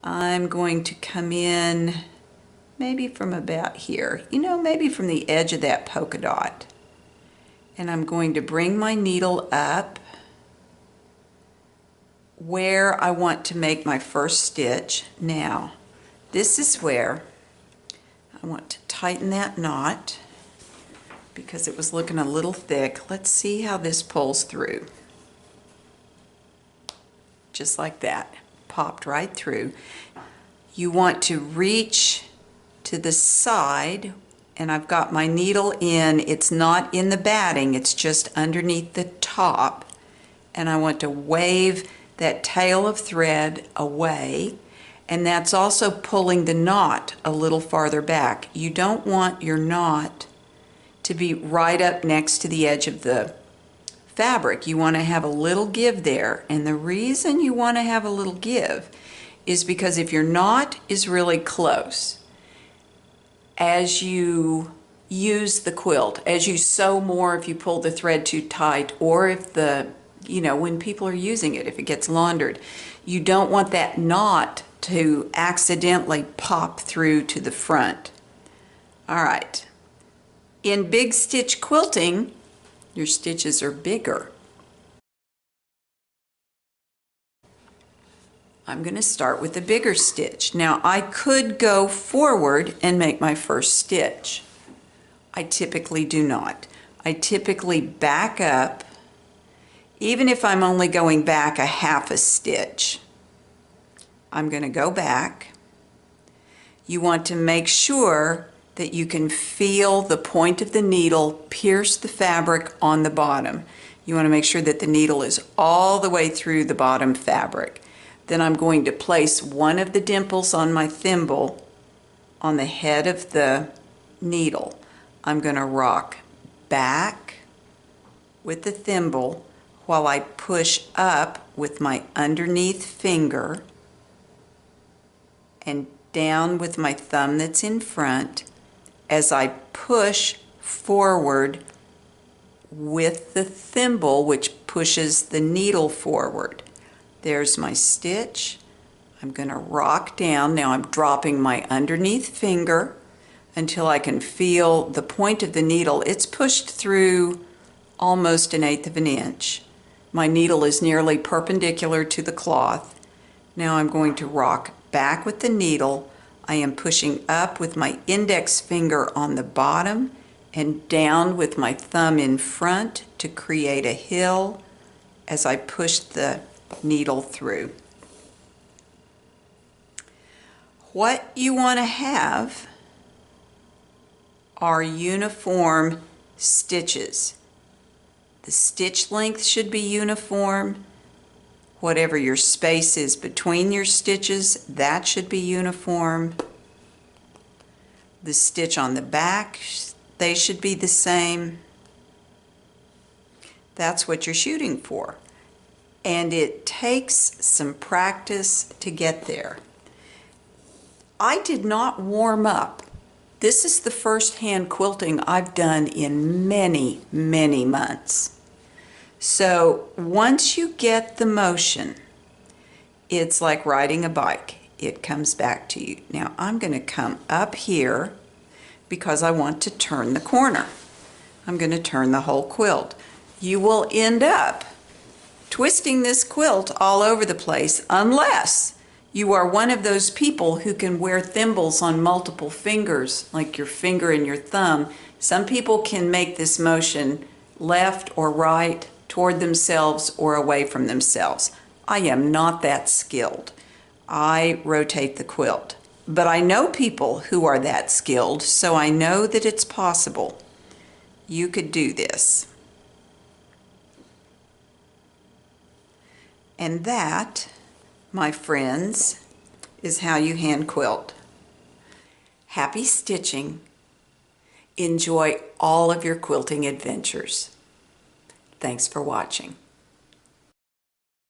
I'm going to come in maybe from about here, maybe from the edge of that polka dot. And I'm going to bring my needle up where I want to make my first stitch. Now, this is where I want to tighten that knot because it was looking a little thick. Let's see how this pulls through. Just like that, popped right through. You want to reach to the side, and I've got my needle in. It's not in the batting, it's just underneath the top. And I want to wave that tail of thread away, and that's also pulling the knot a little farther back. You don't want your knot to be right up next to the edge of the fabric. You want to have a little give there, and the reason you want to have a little give is because if your knot is really close, as you use the quilt, as you sew more, if you pull the thread too tight, or if when people are using it, if it gets laundered, you don't want that knot to accidentally pop through to the front. All right. In big stitch quilting, your stitches are bigger. I'm going to start with a bigger stitch. Now I could go forward and make my first stitch. I typically do not. I typically back up, even if I'm only going back a half a stitch. I'm going to go back. You want to make sure that you can feel the point of the needle pierce the fabric on the bottom. You want to make sure that the needle is all the way through the bottom fabric. Then I'm going to place one of the dimples on my thimble on the head of the needle. I'm going to rock back with the thimble while I push up with my underneath finger and down with my thumb that's in front as I push forward with the thimble, which pushes the needle forward. There's my stitch. I'm going to rock down. Now I'm dropping my underneath finger until I can feel the point of the needle. It's pushed through almost 1/8 of an inch. My needle is nearly perpendicular to the cloth. Now I'm going to rock back with the needle. I am pushing up with my index finger on the bottom and down with my thumb in front to create a hill as I push the needle through. What you want to have are uniform stitches. The stitch length should be uniform. Whatever your space is between your stitches, that should be uniform. The stitch on the back, they should be the same. That's what you're shooting for. And it takes some practice to get there. I did not warm up. This is the first hand quilting I've done in many, many months. So once you get the motion, it's like riding a bike. It comes back to you. Now I'm going to come up here because I want to turn the corner. I'm going to turn the whole quilt. You will end up twisting this quilt all over the place unless you are one of those people who can wear thimbles on multiple fingers, like your finger and your thumb. Some people can make this motion left or right, toward themselves or away from themselves. I am not that skilled. I rotate the quilt. But I know people who are that skilled, so I know that it's possible. You could do this. And that, my friends, is how you hand quilt. Happy stitching. Enjoy all of your quilting adventures. Thanks for watching.